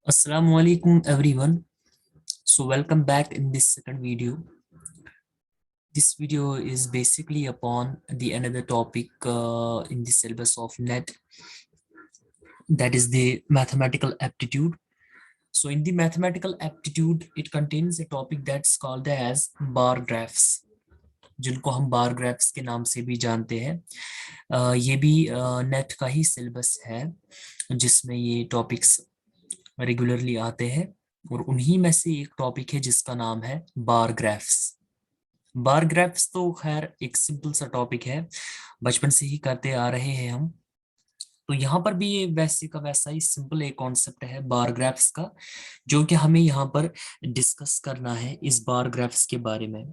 Assalamu alaikum everyone. So welcome back in this second video. This video is basically upon the another topic in the syllabus of NET, that is the mathematical aptitude. So in the mathematical aptitude, it contains a topic that's called as bar graphs, जिनको हम बार graphs के नाम से भी जानते हैं। ये भी नेट का ही सिलेबस है जिसमें ये टॉपिक्स रेगुलरली आते हैं, और उन्हीं में से एक टॉपिक है जिसका नाम है बार ग्राफ्स। बार ग्राफ्स तो खैर एक सिंपल सा टॉपिक है, बचपन से ही करते आ रहे हैं हम। तो यहाँ पर भी ये वैसे का वैसा ही सिंपल एक कॉन्सेप्ट है बार ग्राफ्स का, जो कि हमें यहाँ पर डिस्कस करना है इस बार ग्राफ्स के बारे में।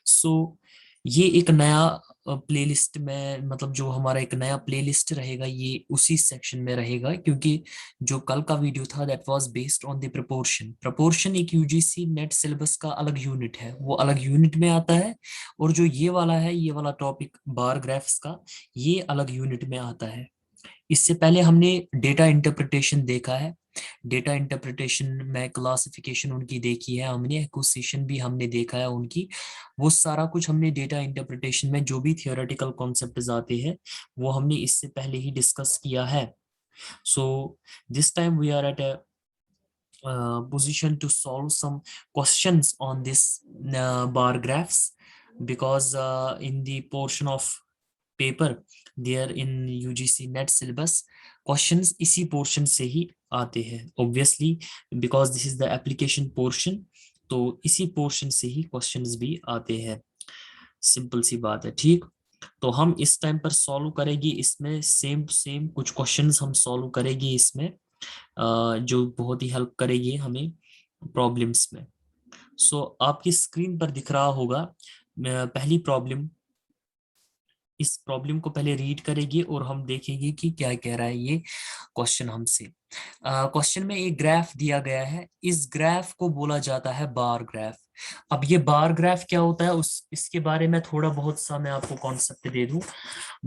सो ये एक नया प्लेलिस्ट में, मतलब जो हमारा एक नया प्लेलिस्ट रहेगा ये उसी सेक्शन में रहेगा, क्योंकि जो कल का वीडियो था that was based on the proportion. Proportion एक यूजीसी नेट सिलेबस का अलग यूनिट है, वो अलग यूनिट में आता है, और जो ये वाला है, ये वाला टॉपिक बार ग्राफ्स का, ये अलग यूनिट में आता है। इससे पहले हमने डेटा इंटरप्रिटेशन देखा है, डेटा इंटरप्रिटेशन में क्लासिफिकेशन उनकी देखी है हमने, एक्विजिशन भी हमने देखा है उनकी। वो सारा कुछ हमने डेटा इंटरप्रिटेशन में जो भी थियोरेटिकल कॉन्सेप्ट्स आते हैं वो हमने इससे पहले ही डिस्कस किया है। So this time we are at a position to solve some questions on this bar graphs, because in the portion of paper there in UGC NET syllabus questions इसी portion से ही आते हैं obviously, because this is the application portion, तो इसी portion से ही questions भी आते हैं। सिंपल सी बात है, ठीक। तो हम इस टाइम पर सॉल्व करेंगे इसमें सेम टू सेम कुछ क्वेश्चंस हम सॉल्व करेंगे इसमें, जो बहुत ही हेल्प करेगी हमें प्रॉब्लम्स में। सो आपकी स्क्रीन पर दिख रहा होगा पहली प्रॉब्लम। इस प्रॉब्लम को पहले रीड करेंगे और हम देखेंगे कि क्या कह रहा है ये क्वेश्चन हमसे। क्वेश्चन में एक ग्राफ दिया गया है, इस ग्राफ को बोला जाता है बार ग्राफ। अब ये बार ग्राफ क्या होता है उस इसके बारे में थोड़ा बहुत सा मैं आपको कॉन्सेप्ट दे दूं।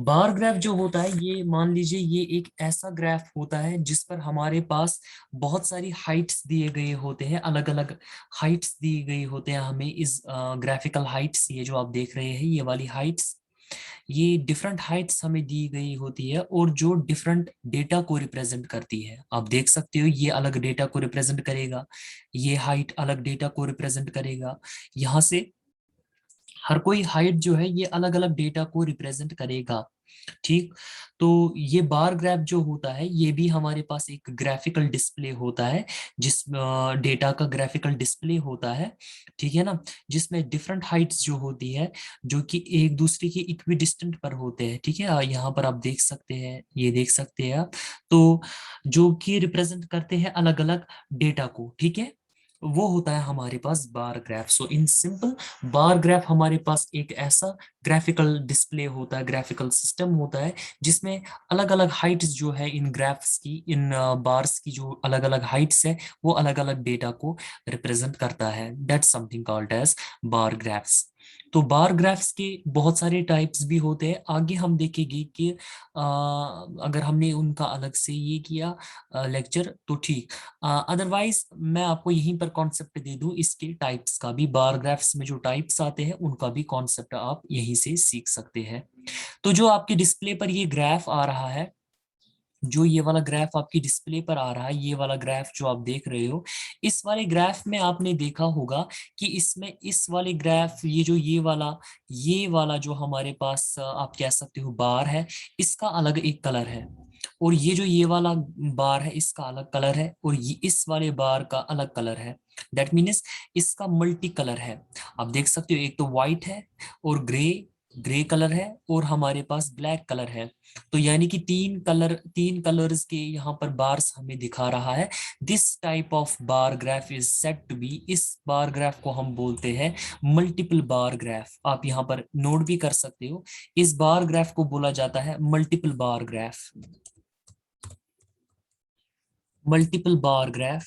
बार ग्राफ जो होता है, ये मान लीजिए ये एक ऐसा ग्राफ होता है जिस पर हमारे पास बहुत सारी हाइट्स दिए गए होते हैं, अलग अलग हाइट्स दी गई होते हैं हमें। इस ग्राफिकल हाइट्स, ये जो आप देख रहे हैं ये वाली हाइट्स, ये डिफरेंट हाइट्स हमें दी गई होती है, और जो डिफरेंट डेटा को रिप्रेजेंट करती है। आप देख सकते हो ये अलग डेटा को रिप्रेजेंट करेगा, ये हाइट अलग डेटा को रिप्रेजेंट करेगा। यहाँ से हर कोई हाइट जो है ये अलग अलग डेटा को रिप्रेजेंट करेगा, ठीक। तो ये बार ग्राफ जो होता है ये भी हमारे पास एक ग्राफिकल डिस्प्ले होता है, जिस डेटा का ग्राफिकल डिस्प्ले होता है, ठीक है ना, जिसमें डिफरेंट हाइट्स जो होती है जो कि एक दूसरे के इक्वी डिस्टेंट पर होते हैं, ठीक है। यहाँ पर आप देख सकते हैं, ये देख सकते हैं आप, तो जो कि रिप्रेजेंट करते हैं अलग अलग डेटा को, ठीक है। वो होता है हमारे पास bar graph. So in simple, bar graph हमारे पास एक ऐसा ग्राफिकल डिस्प्ले होता है, ग्राफिकल सिस्टम होता है, जिसमें अलग अलग हाइट्स जो है इन ग्राफ्स की, इन बार्स की जो अलग अलग हाइट्स है वो अलग अलग डेटा को रिप्रेजेंट करता है। That's something called as bar graphs. तो बार ग्राफ्स के बहुत सारे टाइप्स भी होते हैं, आगे हम देखेंगे कि अगर हमने उनका अलग से ये किया लेक्चर तो ठीक, अदरवाइज मैं आपको यहीं पर कॉन्सेप्ट दे दूं इसके टाइप्स का भी। बार ग्राफ्स में जो टाइप्स आते हैं उनका भी कॉन्सेप्ट आप यहीं से सीख सकते हैं। तो जो आपके डिस्प्ले पर ये ग्राफ आ रहा है, जो ये वाला ग्राफ आपकी डिस्प्ले पर आ रहा है, ये वाला ग्राफ जो आप देख रहे हो, इस वाले ग्राफ में आपने देखा होगा कि इसमें इस वाले ग्राफ, ये जो ये वाला जो हमारे पास आप कह सकते हो बार है, इसका अलग एक कलर है, और ये जो ये वाला बार है इसका अलग कलर है, और ये इस वाले बार का अलग कलर है। दैट मीन्स इसका मल्टी कलर है। आप देख सकते हो एक तो व्हाइट है और ग्रे, ग्रे कलर है, और हमारे पास ब्लैक कलर है। तो यानी कि तीन कलर्स के यहाँ पर बार्स हमें दिखा रहा है। This type of bar graph is said to be, इस बार ग्राफ को हम बोलते हैं मल्टीपल बार ग्राफ। आप यहाँ पर नोट भी कर सकते हो, इस बार ग्राफ को बोला जाता है multiple bar graph. Multiple bar graph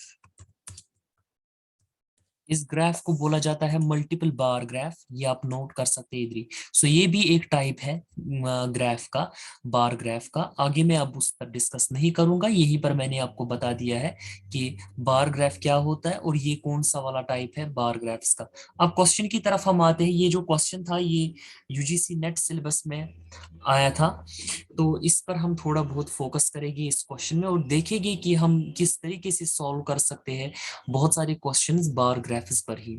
इस ग्राफ को बोला जाता है मल्टीपल बार ग्राफ, ये आप नोट कर सकते हैं इधर। सो ये भी एक टाइप है ग्राफ का, बार ग्राफ का। आगे मैं अब उस पर डिस्कस नहीं करूंगा, यहीं पर मैंने आपको बता दिया है कि बार ग्राफ क्या होता है और ये कौन सा वाला टाइप है बार ग्राफ्स का। अब क्वेश्चन की तरफ हम आते हैं। ये जो क्वेश्चन था ये यूजीसी नेट सिलेबस में आया था, तो इस पर हम थोड़ा बहुत फोकस करेंगे इस क्वेश्चन में और देखेंगे कि हम किस तरीके से सॉल्व कर सकते हैं बहुत सारे क्वेश्चंस बार ग्राफ्स पर ही।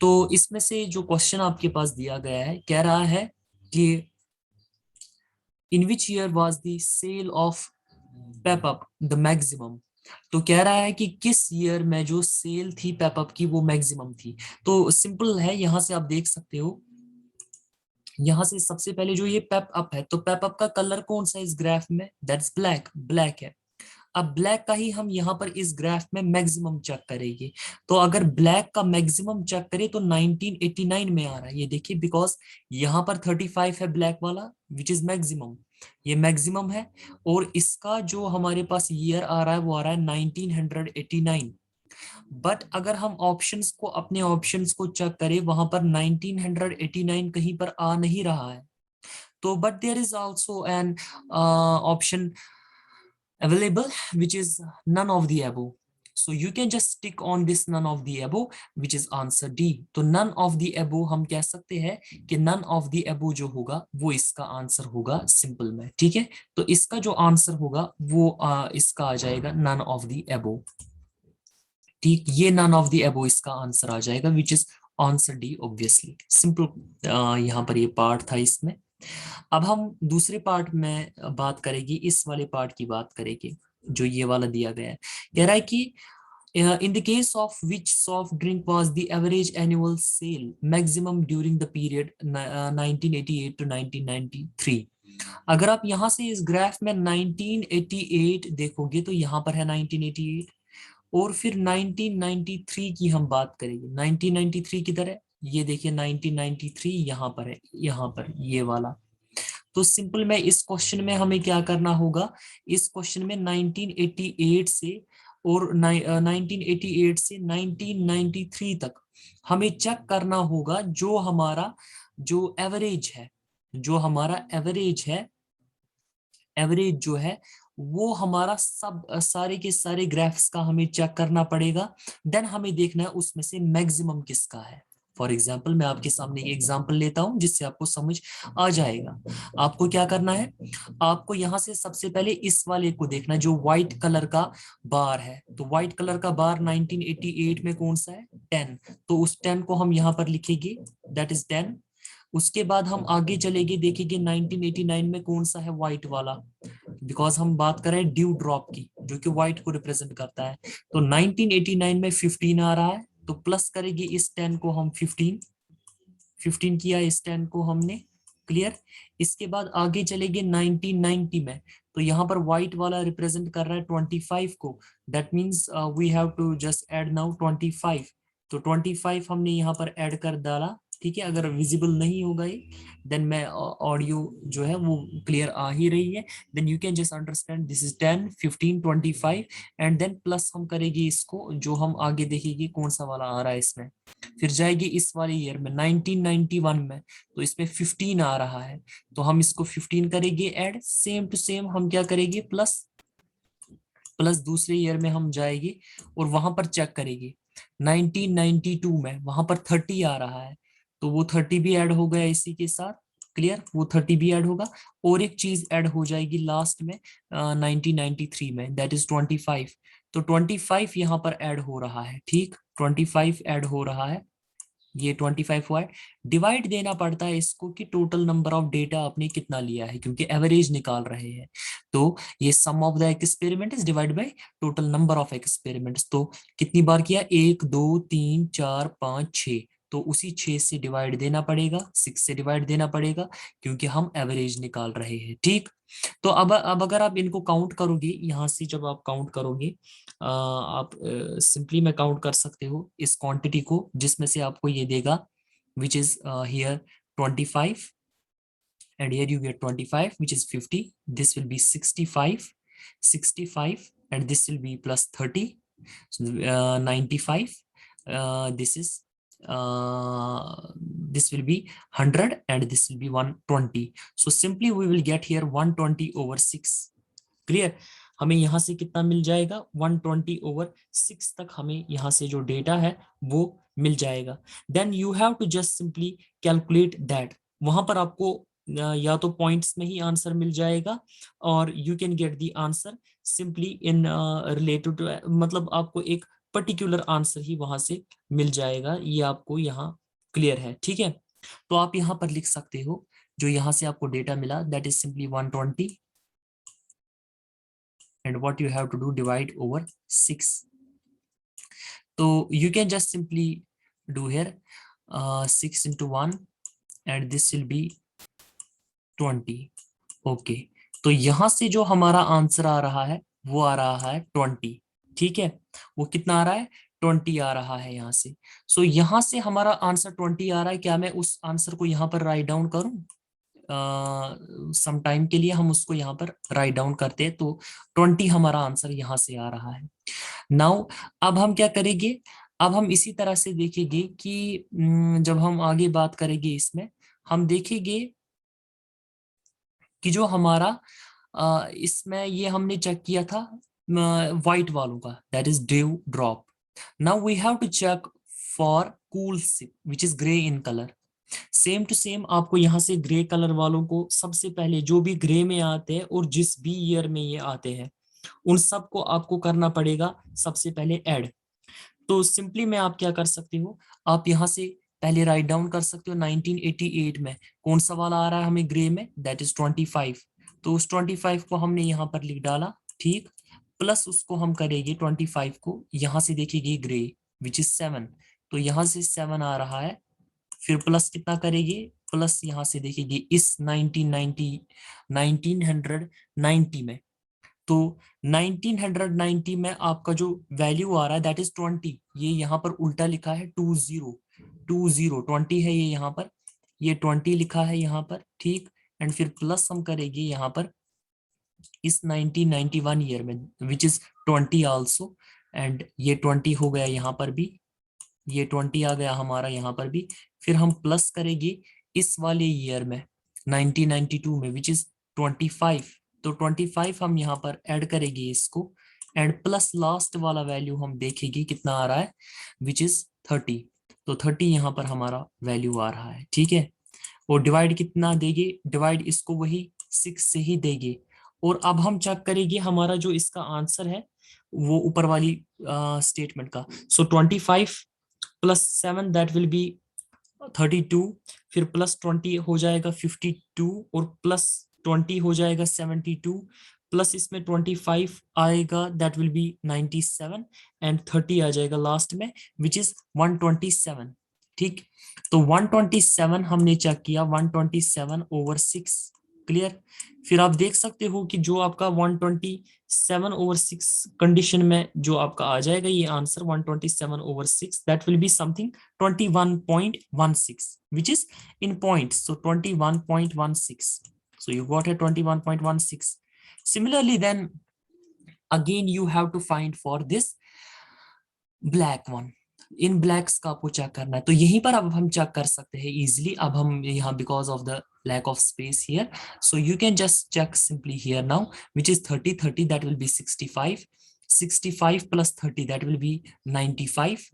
तो इसमें से जो क्वेश्चन आपके पास दिया गया है, कह रहा है कि in which year was the sale of Pepup the maximum. तो कह रहा है कि किस ईयर में जो सेल थी पेपअप की वो मैक्सिमम थी। तो सिंपल है, यहां से आप देख सकते हो, यहां से सबसे पहले जो ये पेप अप है, तो पेप अप का कलर कौन सा है इस ग्राफ में, दैट्स ब्लैक, ब्लैक है। अब ब्लैक का ही हम यहाँ पर इस ग्राफ में मैक्सिमम चेक करेंगे। तो अगर ब्लैक का मैक्सिमम चेक करें तो 1989 में आ रहा है, ये देखिए, बिकॉज यहाँ पर 35 है ब्लैक वाला विच इज मैक्सिमम, ये मैक्सिमम है। और इसका जो हमारे पास ईयर आ रहा है वो आ रहा है 1989। बट अगर हम ऑप्शंस को, अपने ऑप्शंस को चेक करें, वहां पर 1989 कहीं पर आ नहीं रहा है। तो but there is also an option available which is none of the above, so you can just stick on this none of the above which is answer D। तो none of the above हम कह सकते हैं कि none of the above जो होगा वो इसका आंसर होगा सिंपल में, ठीक है। तो इसका जो आंसर होगा वो इसका आ जाएगा none of the above, ठीक, ये none of the above इसका आंसर आ जाएगा which is answer D obviously, simple. यहाँ पर ये पार्ट था इसमें। अब हम दूसरे पार्ट में बात करेंगे, इस वाले पार्ट की बात करेंगे जो ये वाला दिया गया है। कह रहा है कि in the case of which soft drink was the average annual sale maximum during the period 1988 to 1993। अगर आप यहाँ से इस ग्राफ में 1988 देखोगे तो यहाँ पर है 1988, और फिर 1993 की हम बात करेंगे। 1993 किधर है, ये देखिए 1993 यहाँ पर है, यहाँ पर ये वाला। तो सिंपल में इस क्वेश्चन में हमें क्या करना होगा, इस क्वेश्चन में 1988 से और 1988 से 1993 तक हमें चेक करना होगा जो हमारा जो एवरेज है, जो हमारा एवरेज है, एवरेज जो है वो हमारा सब सारे के सारे ग्राफ्स का हमें चेक करना पड़ेगा। देन हमें देखना है उसमें से मैक्सिमम किसका है। फॉर एग्जाम्पल मैं आपके सामने एक एग्जाम्पल लेता हूं जिससे आपको समझ आ जाएगा। आपको क्या करना है, आपको यहां से सबसे पहले इस वाले को देखना है जो व्हाइट कलर का बार है। तो व्हाइट कलर का बार 1988 में कौन सा है, 10। तो उस 10 को हम यहाँ पर लिखेंगे, दैट इज 10। उसके बाद हम आगे चलेंगे, देखेंगे 1989 में कौन सा है व्हाइट वाला, बिकॉज हम बात कर रहे हैं ड्यू ड्रॉप की जो कि व्हाइट को रिप्रेजेंट करता है। तो 1989 में 15 आ रहा है, तो प्लस करेंगे इस 10 को हम, 15 15 किया इस 10 को हमने, क्लियर। इसके बाद आगे चलेंगे 1990 में, तो यहाँ पर व्हाइट वाला रिप्रेजेंट कर रहा है 25 को, that means we have to just add now 25। तो 25 हमने यहाँ पर ऐड कर डाला, ठीक है। अगर विजिबल नहीं होगा ये, देन मैं ऑडियो जो है वो क्लियर आ ही रही है, then you can just understand this is 10 15 25 and then plus हम करेंगे इसको, जो हम आगे देखेंगे कौन सा वाला आ रहा है इसमें। फिर जाएगी इस वाले ईयर में 1991 में, तो इसमें 15 आ रहा है, तो हम इसको 15 करेंगे ऐड, सेम टू सेम हम क्या करेंगे, प्लस प्लस दूसरे ईयर में हम जाएंगे और वहां पर चेक करेंगे 1992 में, वहां पर 30 आ रहा है, तो वो 30 भी ऐड हो गया इसी के साथ, क्लियर, वो 30 भी ऐड होगा। और एक चीज ऐड हो जाएगी लास्ट में 1993 में, दैट इज 25। तो 25 यहाँ पर ऐड हो रहा है, ठीक, 25 ऐड हो रहा है, ये 25 हुआ है। डिवाइड देना पड़ता है इसको कि टोटल नंबर ऑफ डेटा आपने कितना लिया है, क्योंकि एवरेज निकाल रहे हैं। तो ये sum of the experiment is divide by total number of experiments. तो कितनी बार किया, 1 2 3 4 5 6, तो उसी 6 से डिवाइड देना पड़ेगा, 6 से डिवाइड देना पड़ेगा, क्योंकि हम एवरेज निकाल रहे हैं, ठीक। तो अब अगर आप इनको काउंट करोगे, यहाँ से जब आप काउंट करोगे, आप सिंपली में काउंट कर सकते हो इस क्वांटिटी को, जिसमें से आपको ये देगा which is here 25 and here you get 25 which is 50, this will be 65, 65 and this will be plus 30, so 95, this is this will be 100 and this will be 120. So simply we will get here 120 over 6. Clear, हमें यहाँ से कितना मिल जाएगा 120 over 6 तक हमें यहाँ से जो डेटा है वो मिल जाएगा. Then you have to just simply calculate that. वहां पर आपको या तो पॉइंट्स में ही आंसर मिल जाएगा और you can get the answer simply in related to, मतलब आपको एक पर्टिकुलर आंसर ही वहां से मिल जाएगा. ये आपको यहाँ क्लियर है, ठीक है. तो आप यहाँ पर लिख सकते हो जो यहाँ से आपको डेटा मिला that is simply 120 and what you have to do divide over 6. So you can just simply do here 6 into 1 and this will be 20. Okay, तो यहाँ से जो हमारा आंसर आ रहा है वो आ रहा है 20. ठीक है, वो कितना आ रहा है 20 आ रहा है यहाँ से. सो यहाँ से हमारा आंसर 20 आ रहा है. क्या मैं उस आंसर को यहाँ पर राइट डाउन करूं? सम टाइम के लिए हम उसको यहाँ पर राइट डाउन करते हैं. तो 20 हमारा आंसर यहाँ से आ रहा है. नाउ अब हम क्या करेंगे, अब हम इसी तरह से देखेंगे कि जब हम आगे बात करेंगे इसमें हम देखेंगे कि जो हमारा इसमें ये हमने चेक किया था व्हाइट वालों का that is dew drop. Now we have to check for cool sip which is grey in colour. Same to same आपको यहाँ से ग्रे कलर वालों को सबसे पहले जो भी ग्रे में आते हैं और जिस भी ईयर में ये आते हैं उन सबको आपको करना पड़ेगा सबसे पहले ऐड. तो सिंपली में आप क्या कर सकते हो, आप यहाँ से पहले राइट डाउन कर सकते हो 1988 में कौन सा वाला आ रहा है हमें ग्रे में दैट इज 25. तो उस 25 को हमने यहाँ पर लिख डाला, ठीक, प्लस उसको हम करेंगे 25 को यहाँ से देखेंगे ग्रे विच इज 7. तो यहाँ से 7 आ रहा है, फिर प्लस कितना करेंगे, प्लस यहाँ से देखेंगे इस 1990 में. तो 1990 में आपका जो वैल्यू आ रहा है दैट इज 20. ये यहाँ पर उल्टा लिखा है 20 है ये यहाँ पर, ये 20 लिखा है यहाँ पर, ठीक. एंड फिर प्लस हम करेंगे यहाँ पर इस 1991 ईयर में विच इज 20 आल्सो. एंड ये 20 हो गया यहाँ पर भी, ये 20 आ गया हमारा यहाँ पर भी. फिर हम प्लस करेंगे इस वाले ईयर में 1992 में विच इज 25. तो 25 हम यहाँ पर ऐड करेंगे इसको एंड प्लस लास्ट वाला वैल्यू हम देखेंगे कितना आ रहा है विच इज 30. तो 30 यहाँ पर हमारा वैल्यू आ रहा है, ठीक है. और डिवाइड कितना देंगे, डिवाइड इसको वही 6 से ही देंगे. और अब हम चेक करेंगे हमारा जो इसका आंसर है वो ऊपर वाली स्टेटमेंट का. सो 25 प्लस 7 दैट विल बी 32. फिर प्लस 20 हो जाएगा 52 और प्लस 20 हो जाएगा 72. प्लस इसमें 25 आएगा दैट विल बी 97 एंड 30 आ जाएगा लास्ट में विच इज 127. ठीक, तो 127 हमने चेक किया 127 over 6. क्लियर. फिर आप देख सकते हो कि जो आपका 127 over 6 कंडीशन में जो आपका आ जाएगा ये answer 127 over 6 that will be something 21.16 which is in points. So 21.16. So you got a 21.16. Similarly then again you have to find for this black one. In blacks का आपको चेक करना है. तो यहीं पर अब हम चेक कर सकते हैं इजिली. अब हम यहाँ because of the lack of space here, so you can just check simply here now which is 30 that will be 65 plus 30 that will be 95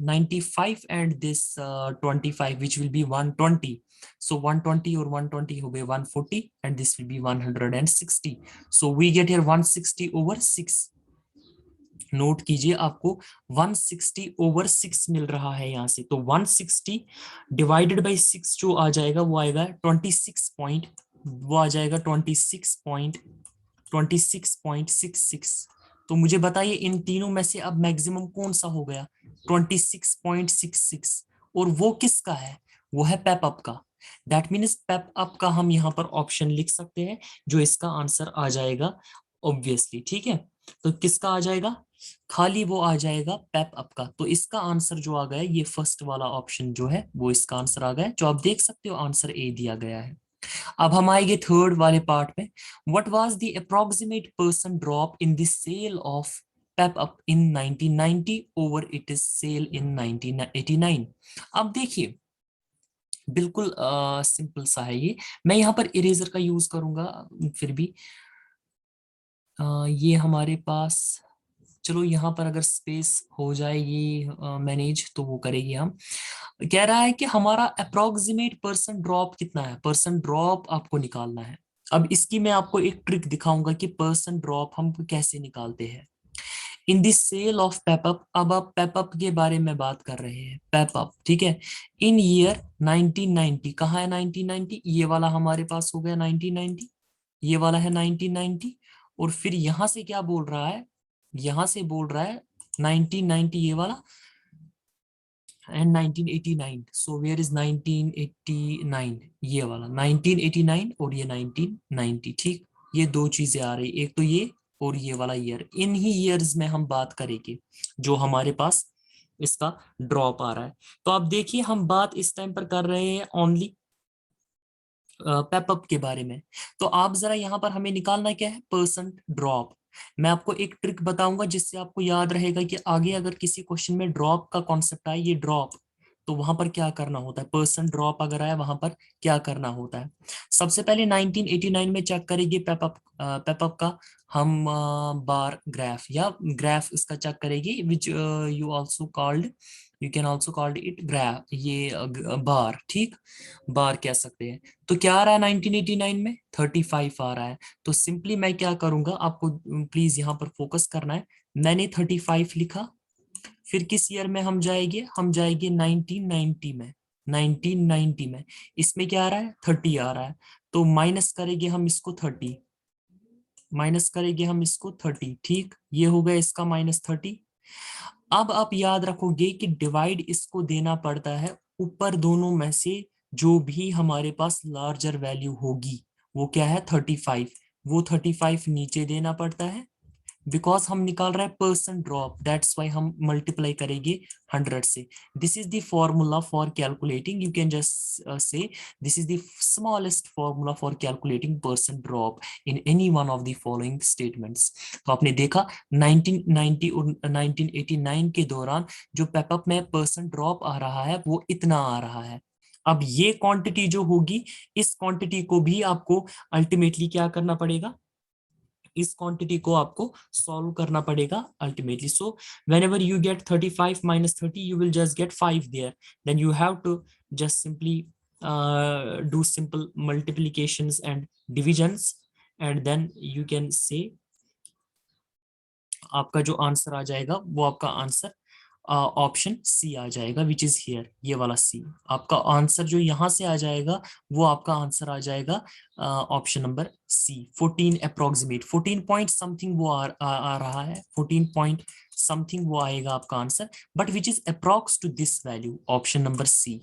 and this 25 which will be 120. So 120 or 120 हो गए 140 and this will be 160. So we get here 160 over 6. Note कीजिए आपको 160 over 6 मिल रहा है यहाँ से. तो 160 divided by 6 जो आ जाएगा वो आएगा 26.66. तो मुझे बताइए इन तीनों में से अब मैक्सिमम कौन सा हो गया 26.66 और वो किसका है, वो है पेप अप का. दैट मीन्स पेप अप का हम यहाँ पर ऑप्शन लिख सकते हैं जो इसका आंसर आ जाएगा ऑब्वियसली. ठीक है, तो किसका आ जाएगा, खाली वो आ जाएगा पेप अप का. तो इसका आंसर जो आ गया ये फर्स्ट वाला ऑप्शन जो है वो इसका आंसर आ गया, जो आप देख सकते हो आंसर ए दिया गया है. अब हम आएंगे थर्ड वाले पार्ट में. What was the approximate percent drop in the sale of Pepup in 1990 over it is sale in 1989। अब देखिए बिल्कुल सिंपल सा है ये। मैं यहाँ पर इरेजर का यूज करूंगा फिर भी। ये हमारे पास, चलो यहाँ पर अगर स्पेस हो जाए ये मैनेज तो वो करेगी हम। कह रहा है कि हमारा अप्रोक्सीमेट परसेंट ड्रॉप कितना है, परसेंट ड्रॉप आपको निकालना है। अब इसकी मैं आपको एक ट्रिक दिखाऊंगा कि परसेंट ड्रॉप हम कैसे निकालते हैं इन दिस सेल ऑफ पेपअप। अब आप पेपअप के बारे में बात कर रहे हैं, पेपअप ठीक है। इन ईयर 1990, कहाँ है 1990, ये वाला हमारे पास हो गया 1990, ये वाला है 1990। और फिर यहां से क्या बोल रहा है, यहां से बोल रहा है 1990 ये वाला एंड 1989। सो वेयर इज 1989, ये वाला 1989 और ये 1990। ठीक, ये दो चीजें आ रही, एक तो ये और ये वाला ईयर। इन ही ईयर्स में हम बात करेंगे जो हमारे पास इसका ड्रॉप आ रहा है। तो आप देखिए हम बात इस टाइम पर कर रहे हैं ओनली पेपअप के बारे में। तो आप जरा यहाँ पर हमें निकालना क्या है, परसेंट ड्रॉप। मैं आपको एक ट्रिक बताऊंगा जिससे आपको याद रहेगा कि आगे अगर किसी क्वेश्चन में ड्रॉप का कॉन्सेप्ट आए, ये ड्रॉप, तो वहां पर क्या करना होता है, परसेंट ड्रॉप अगर आया वहां पर क्या करना होता है। सबसे पहले 1989 में चेक करेंगे पेपअप, पेपअप का हम बार ग्राफ या ग्राफ इसका चेक करेंगे, which you also called, you can also called it graph, ये बार, ठीक, बार कह सकते हैं। तो क्या आ रहा है 1989 में 35 आ रहा है। तो सिंपली मैं क्या करूंगा, आपको प्लीज यहाँ पर फोकस करना है। मैंने 35 लिखा, फिर किस ईयर में हम जाएंगे, हम जाएंगे 1990 में, 1990 में इसमें क्या आ रहा है 30 आ रहा है। तो माइनस करेंगे हम इसको 30, माइनस करेंगे हम इसको 30, ठीक, ये हो गया इसका -30। अब आप याद रखोगे कि डिवाइड इसको देना पड़ता है ऊपर दोनों में से जो भी हमारे पास लार्जर वैल्यू होगी, वो क्या है 35, वो 35 नीचे देना पड़ता है। बिकॉज हम निकाल रहे हैं परसेंट ड्रॉप, दैट्स वाई हम मल्टीप्लाई करेंगे 100 से। This is the formula for calculating, you can just say this is the smallest formula for calculating percent drop in any one of the following statements. तो आपने देखा 1990 और 1989 के दौरान जो पेपअप में परसेंट ड्रॉप आ रहा है वो इतना आ रहा है। अब ये क्वांटिटी जो होगी, इस क्वांटिटी को भी आपको अल्टीमेटली क्या करना पड़ेगा, इस क्वांटिटी को आपको सॉल्व करना पड़ेगा ultimately. So whenever you get 35 minus 30 you will just get 5 there, then you have to just simply do simple multiplications and divisions, and then you can say आपका जो आंसर आ जाएगा वो आपका आंसर ऑप्शन सी आ जाएगा, which is here, ये वाला सी। आपका आंसर जो यहां से आ जाएगा वो आपका आंसर आ जाएगा option number C, 14 approximate, 14 point something वो आ रहा है, 14 पॉइंट समथिंग वो आएगा आपका answer, but which is approx to this value, option number C.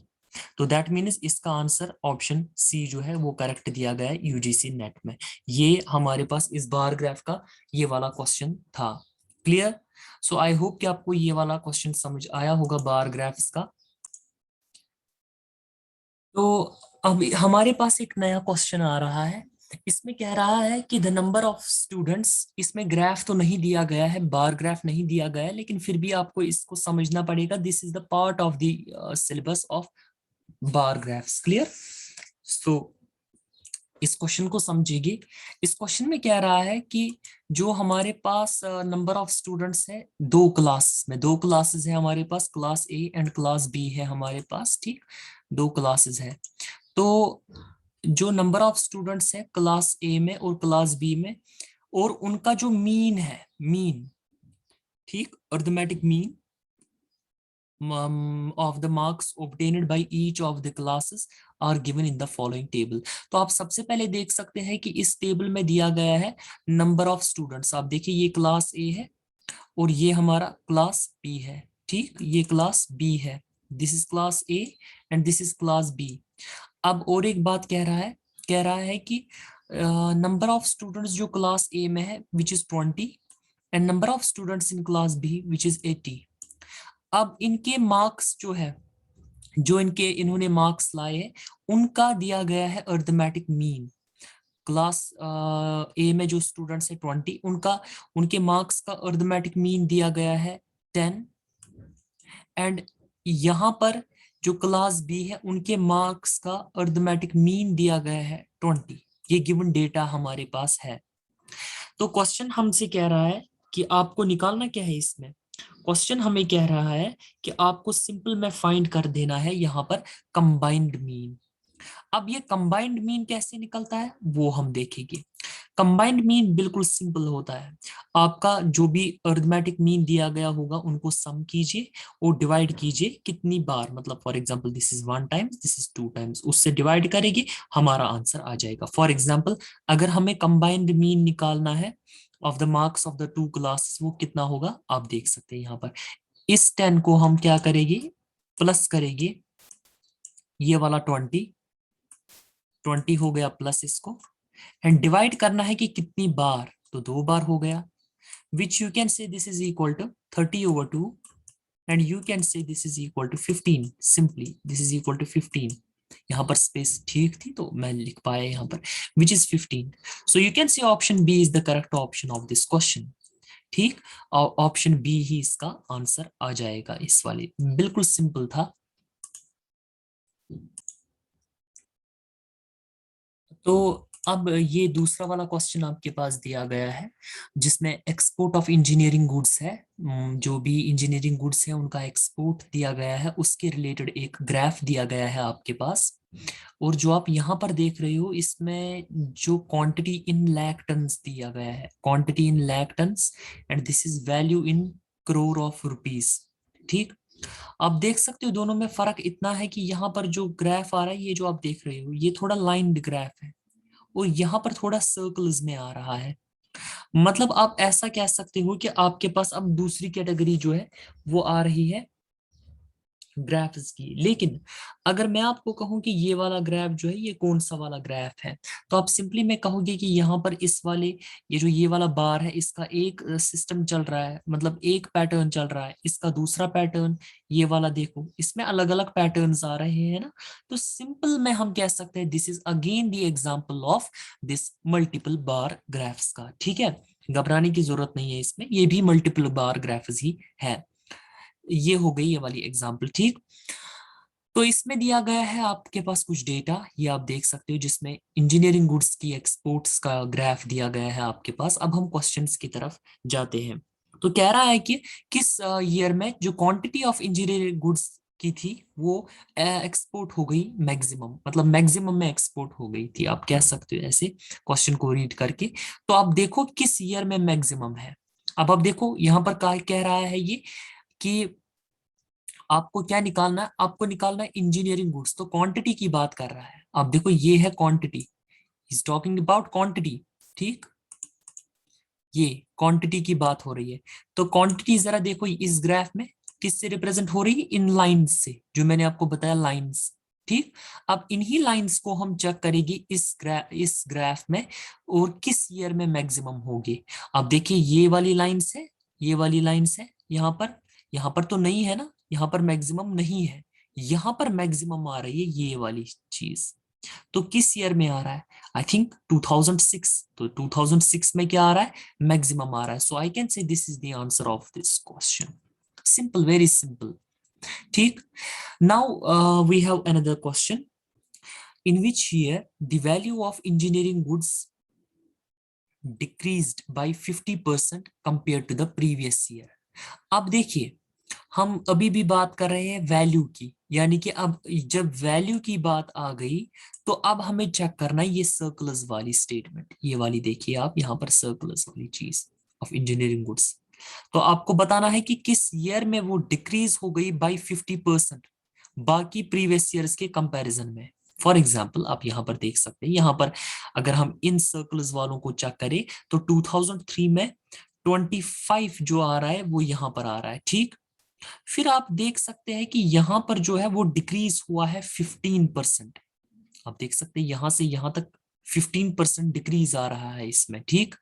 तो दैट मीन्स इसका आंसर ऑप्शन सी जो है वो करेक्ट दिया गया है यूजीसी नेट में। ये हमारे पास इस बार ग्राफ का ये वाला क्वेश्चन था। क्लियर? सो आई होप कि आपको ये वाला क्वेश्चन समझ आया होगा बार ग्राफ्स का। तो अब हमारे पास एक नया क्वेश्चन आ रहा है, इसमें कह रहा है कि द नंबर ऑफ स्टूडेंट्स, इसमें ग्राफ तो नहीं दिया गया है, बार ग्राफ नहीं दिया गया है, लेकिन फिर भी आपको इसको समझना पड़ेगा, this is the part of the syllabus of bar graphs. Clear? So इस क्वेश्चन को समझिए। इस क्वेश्चन में कह रहा है कि जो हमारे पास नंबर ऑफ स्टूडेंट्स है दो क्लास में, दो क्लासेस है हमारे पास, class A and class B है हमारे पास, ठीक, दो क्लासेस है। तो जो नंबर ऑफ स्टूडेंट्स है क्लास ए में और क्लास बी में, और उनका जो मीन है, मीन, ठीक, arithmetic mean of the marks obtained by each of the classes are given in the following table। तो आप सबसे पहले देख सकते हैं कि इस टेबल में दिया गया है नंबर ऑफ स्टूडेंट्स। आप देखिए ये क्लास ए है और ये हमारा क्लास बी है, ठीक, ये क्लास बी है, this is class A and this is class B. अब और एक बात कह रहा है कि नंबर ऑफ स्टूडेंट्स जो क्लास ए में है which is 20 and number of students in class B which is 80। अब इनके मार्क्स जो है, जो इनके इन्होंने मार्क्स लाए हैं, उनका दिया गया है अर्थमेटिक मीन। क्लास ए में जो स्टूडेंट्स है 20, उनके मार्क्स का अरिथमेटिक मीन दिया गया है 10, एंड यहाँ पर जो क्लास बी है उनके मार्क्स का अरिथमेटिक मीन दिया गया है 20। ये गिवन डेटा हमारे पास है। तो क्वेश्चन हमसे कह रहा है कि आपको निकालना क्या है इसमें। क्वेश्चन हमें कह रहा है कि आपको सिंपल में फाइंड कर देना है यहाँ पर कंबाइंड मीन। अब ये कंबाइंड मीन कैसे निकलता है वो हम देखेंगे। कंबाइंड मीन बिल्कुल सिंपल होता है। आपका जो भी अरिथमेटिक मीन दिया गया होगा उनको सम कीजिए और डिवाइड कीजिए कितनी बार, मतलब for example this is 1 times, this is 2 times, उससे डिवाइड करेंगे हमारा आंसर आ जाएगा। फॉर एग्जांपल अगर हमें कंबाइंड मीन निकालना है of the marks of the two classes, वो कितना होगा आप देख सकते हैं यहाँ पर। इस 10 को हम क्या करेंगे, प्लस करेंगे ये वाला 20 हो गया प्लस इसको, एंड डिवाइड करना है कि कितनी बार, तो 2 बार हो गया, which you can say this is equal to 30/2, and you can say this is equal to 15, simply this is equal to 15। यहाँ पर स्पेस ठीक थी तो मैं लिख पाया यहाँ पर which is 15। So you can say option B is the correct option of this question. ठीक, और ऑप्शन बी ही इसका आंसर आ जाएगा इस वाले, बिल्कुल सिंपल था। तो अब ये दूसरा वाला क्वेश्चन आपके पास दिया गया है जिसमें एक्सपोर्ट ऑफ इंजीनियरिंग गुड्स है। जो भी इंजीनियरिंग गुड्स है उनका एक्सपोर्ट दिया गया है, उसके रिलेटेड एक ग्राफ दिया गया है आपके पास। और जो आप यहाँ पर देख रहे हो इसमें जो क्वांटिटी इन लाख टन्स दिया गया है, quantity in lakh tons, and this is value in crore of rupees. ठीक, आप देख सकते हो दोनों में फर्क इतना है कि यहाँ पर जो ग्राफ आ रहा है, ये जो आप देख रहे हो ये थोड़ा लाइन्ड ग्राफ है, और यहाँ पर थोड़ा सर्कल्स में आ रहा है। मतलब आप ऐसा कह सकते हो कि आपके पास अब दूसरी कैटेगरी जो है वो आ रही है ग्राफ्स की। लेकिन अगर मैं आपको कहूं कि ये वाला ग्राफ जो है ये कौन सा वाला ग्राफ है, तो आप सिंपली मैं कहूंगी कि यहाँ पर इस वाले ये वाला बार है इसका एक सिस्टम चल रहा है, मतलब एक पैटर्न चल रहा है, इसका दूसरा पैटर्न, ये वाला देखो इसमें अलग अलग पैटर्न्स आ रहे हैं ना। तो सिंपल में हम कह सकते हैं this is again the example of this multiple bar graphs का। ठीक है, घबराने की जरूरत नहीं है इसमें, ये भी मल्टीपल बार ग्राफ्स ही है। ये हो गई ये वाली एग्जांपल। ठीक, तो इसमें दिया गया है आपके पास कुछ डेटा, ये आप देख सकते हो जिसमें इंजीनियरिंग गुड्स की एक्सपोर्ट्स का ग्राफ दिया गया है आपके पास। अब हम क्वेश्चंस की तरफ जाते हैं। तो कह रहा है कि किस ईयर में जो क्वांटिटी ऑफ इंजीनियरिंग गुड्स की थी वो एक्सपोर्ट हो गई मैक्सिमम, मतलब मैक्सिमम में एक्सपोर्ट हो गई थी, आप कह सकते हो ऐसे क्वेश्चन को रीड करके। तो आप देखो किस ईयर में मैक्सिमम है। अब आप देखो यहाँ पर क्या कह रहा है ये कि आपको क्या निकालना है, आपको निकालना है इंजीनियरिंग गुड्स, तो क्वांटिटी की बात कर रहा है। अब देखो ये है quantity, is talking about quantity. ठीक, ये क्वांटिटी की बात हो रही है। तो क्वांटिटी जरा देखो इस ग्राफ में किससे रिप्रेजेंट हो रही है, इन लाइंस से, जो मैंने आपको बताया लाइंस। ठीक, अब इन्हीं लाइंस को हम चेक करेंगे इस ग्राफ में, और किस ईयर में मैक्सिमम होगी। अब देखिए ये वाली लाइंस है, ये वाली लाइंस है, यहाँ पर तो नहीं है ना, यहाँ पर मैक्सिमम नहीं है, यहाँ पर मैक्सिमम आ रही है ये वाली चीज। तो किस ईयर में आ रहा है, आई थिंक 2006। तो 2006 में क्या आ रहा है, मैक्सिमम आ रहा है। So I can say this is the answer of this question. Simple, very simple. ठीक, now we have another question, in which year the value of engineering goods decreased by 50% compare to the previous year. अब देखिए हम अभी भी बात कर रहे हैं वैल्यू की, यानी कि अब जब वैल्यू की बात आ गई तो अब हमें चेक करना है ये सर्कुलस वाली स्टेटमेंट, ये वाली देखिए आप यहाँ पर सर्कुलस वाली चीज ऑफ इंजीनियरिंग गुड्स। तो आपको बताना है कि किस ईयर में वो डिक्रीज हो गई बाई 50% बाकी प्रीवियस ईयर्स के कंपैरिजन में। फॉर एग्जाम्पल आप यहाँ पर देख सकते हैं, यहाँ पर अगर हम इन सर्कुलस वालों को चेक करें तो 2003 में 25 जो आ रहा है वो यहाँ पर आ रहा है। ठीक, फिर आप देख सकते हैं कि यहां पर जो है वो डिक्रीज हुआ है 15%। आप देख सकते हैं यहां से यहां तक 15% डिक्रीज आ रहा है इसमें। ठीक,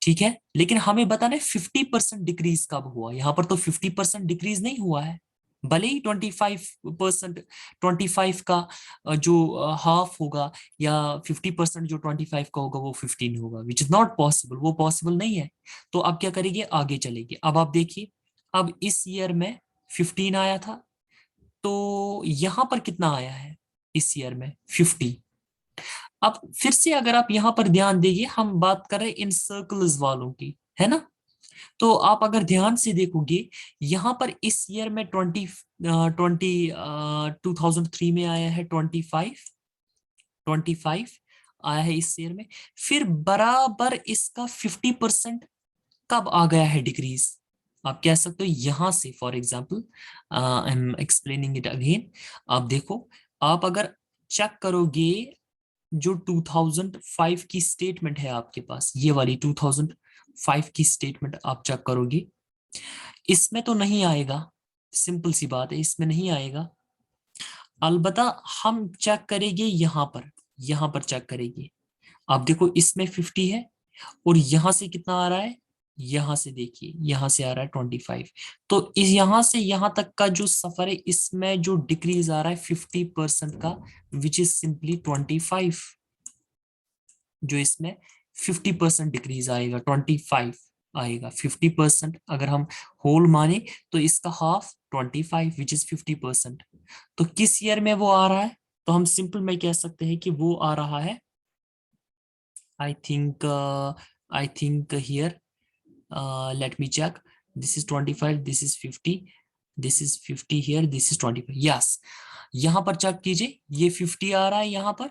ठीक है, लेकिन हमें बताना है 50% डिक्रीज कब हुआ, यहां पर तो 50% डिक्रीज नहीं हुआ है। भले ही 25%, 25 का जो हाफ होगा या 50% जो 25 का होगा वो 15 होगा, विच इज नॉट पॉसिबल, वो पॉसिबल नहीं है। तो अब क्या करेंगे, आगे चलेंगे। अब आप देखिए, अब इस ईयर में 15 आया था, तो यहां पर कितना आया है इस ईयर में 50। अब फिर से अगर आप यहां पर ध्यान देंगे, हम बात कर रहे हैं इन सर्कल्स वालों की, है ना। तो आप अगर ध्यान से देखोगे, यहां पर इस ईयर में 2003 में आया है 25 आया है इस ईयर में। फिर बराबर इसका 50% कब आ गया है डिक्रीज, आप कह सकते हो यहां से। For example, I am explaining it again. आप देखो, आप अगर चेक करोगे, जो 2005 की स्टेटमेंट है आपके पास, ये वाली 2005 की स्टेटमेंट आप चेक करोगे, इसमें तो नहीं आएगा, सिंपल सी बात है, इसमें नहीं आएगा। अलबत्ता हम चेक करेंगे यहां पर चेक करेंगे। आप देखो, इसमें 50 है, और यहां से कितना आ रहा है, यहां से देखिए, यहां से आ रहा है 25। तो इस यहां से यहां तक का जो सफर है, इसमें जो डिक्रीज आ रहा है 50% का, विच इज सिंपली 25। जो इसमें 50% डिक्रीज आएगा, 25 आएगा। 50% अगर हम होल माने, तो इसका हाफ 25, विच इज 50%। तो किस ईयर में वो आ रहा है, तो हम सिंपल में कह सकते हैं कि वो आ रहा है, I think here, let me check. This is 25, this is 50, this is 50 here, this is 25. yes, यहां पर चेक कीजिए, ये 50 आ रहा है यहां पर,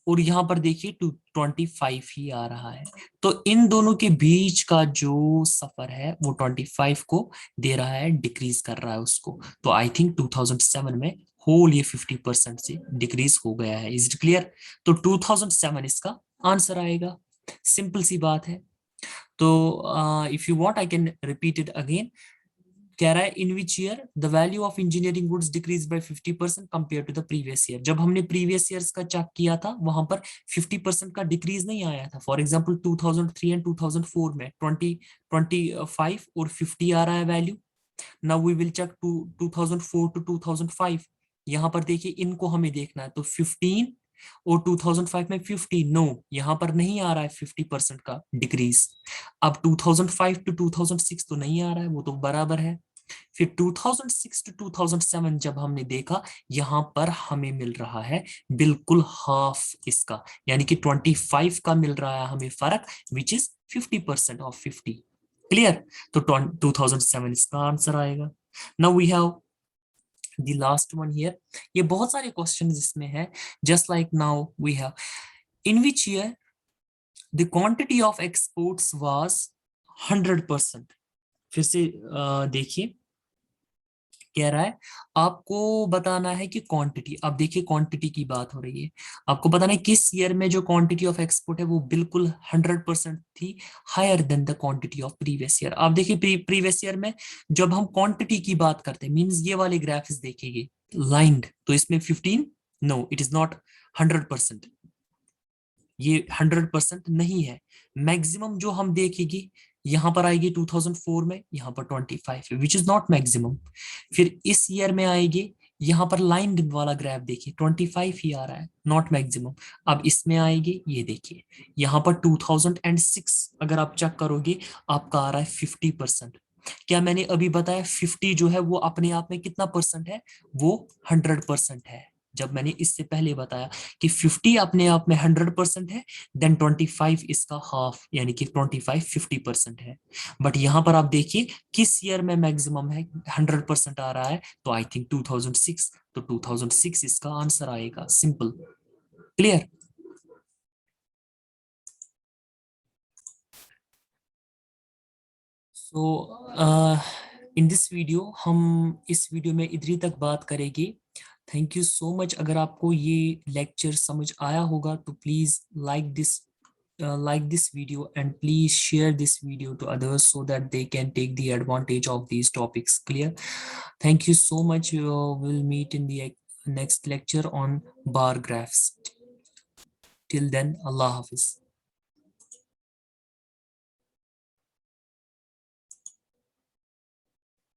और यहां पर देखिए 25 ही आ रहा है। तो इन दोनों के बीच का जो सफर है वो 25 को दे रहा है, डिक्रीज कर रहा है उसको। तो आई थिंक 2007 में होल ये 50% से डिक्रीज हो गया है। Is it clear? तो 2007 इसका आंसर आएगा, सिंपल सी बात है। तो if you want, I can repeat it again. कह रहा है, in which year the value of engineering goods decrease by 50% compare to the previous year. जब हमने प्रीवियस ईयर्स का चेक किया था, वहां पर 50% का डिक्रीज नहीं आया था। फॉर एग्जांपल 2003 एंड 2004 में 25 और 50 आ रहा है value. Now we will check to 2004 to 2005। यहाँ पर देखिए, इनको हमें देखना है, तो 15 और 2005 में 50, नो, यहाँ पर नहीं आ रहा है 50% का डिक्रीज। अब 2005 टू 2006 तो नहीं आ रहा है, वो तो बराबर है। फिर 2006 टू 2007 जब हमने देखा, यहां पर हमें मिल रहा है बिल्कुल हाफ इसका, यानी कि 25 का मिल रहा है हमें फर्क, विच इज 50% ऑफ 50। क्लियर? तो 2007 इसका आंसर आएगा। Now we have the last one here. ये बहुत सारे क्वेश्चंस इसमें है। Just like now we have, in which year the quantity of exports was 100%। फिर से देखिए, कह रहा है आपको बताना है कि क्वांटिटी, अब देखिए क्वांटिटी की बात हो रही है, आपको बताना है किस ईयर में जो क्वांटिटी ऑफ एक्सपोर्ट है वो बिल्कुल 100% थी, higher than the quantity of previous year. आप देखिए, प्रीवियस ईयर में जब हम क्वांटिटी की बात करते हैं, मींस ये वाले ग्राफ्स देखेंगे लाइंड, तो इसमें 15, नो इट इज नॉट 100%, ये 100% नहीं है। मैक्सिमम जो हम देखेंगे, यहां पर आएगी 2004 में, यहां पर 25 है, विच इज नॉट मैक्सिमम। फिर इस ईयर में आएगी, यहां पर लाइन वाला ग्राफ देखिए 25 ही आ रहा है, नॉट मैक्सिमम। अब इसमें आएगी, ये देखिए, यहाँ पर 2006 अगर आप चेक करोगे, आपका आ रहा है 50%। क्या मैंने अभी बताया, 50 जो है वो अपने आप में कितना परसेंट है, वो 100% है। जब मैंने इससे पहले बताया कि 50 अपने आप में 100% है, देन 25 इसका हाफ, यानी कि 25 50% है। बट यहां पर आप देखिए किस ईयर में मैक्सिमम है, 100% आ रहा है, तो आई थिंक 2006। तो 2006 इसका आंसर आएगा, simple. Clear? So in this video, हम इस वीडियो में इधर तक बात करेंगे। Thank you so much. अगर आपको ये लेक्चर समझ आया होगा, तो please like this video, and please share this video to others so that they can take the advantage of these topics. Clear? Thank you so much. We'll meet in the next lecture on bar graphs. Till then, Allah Hafiz.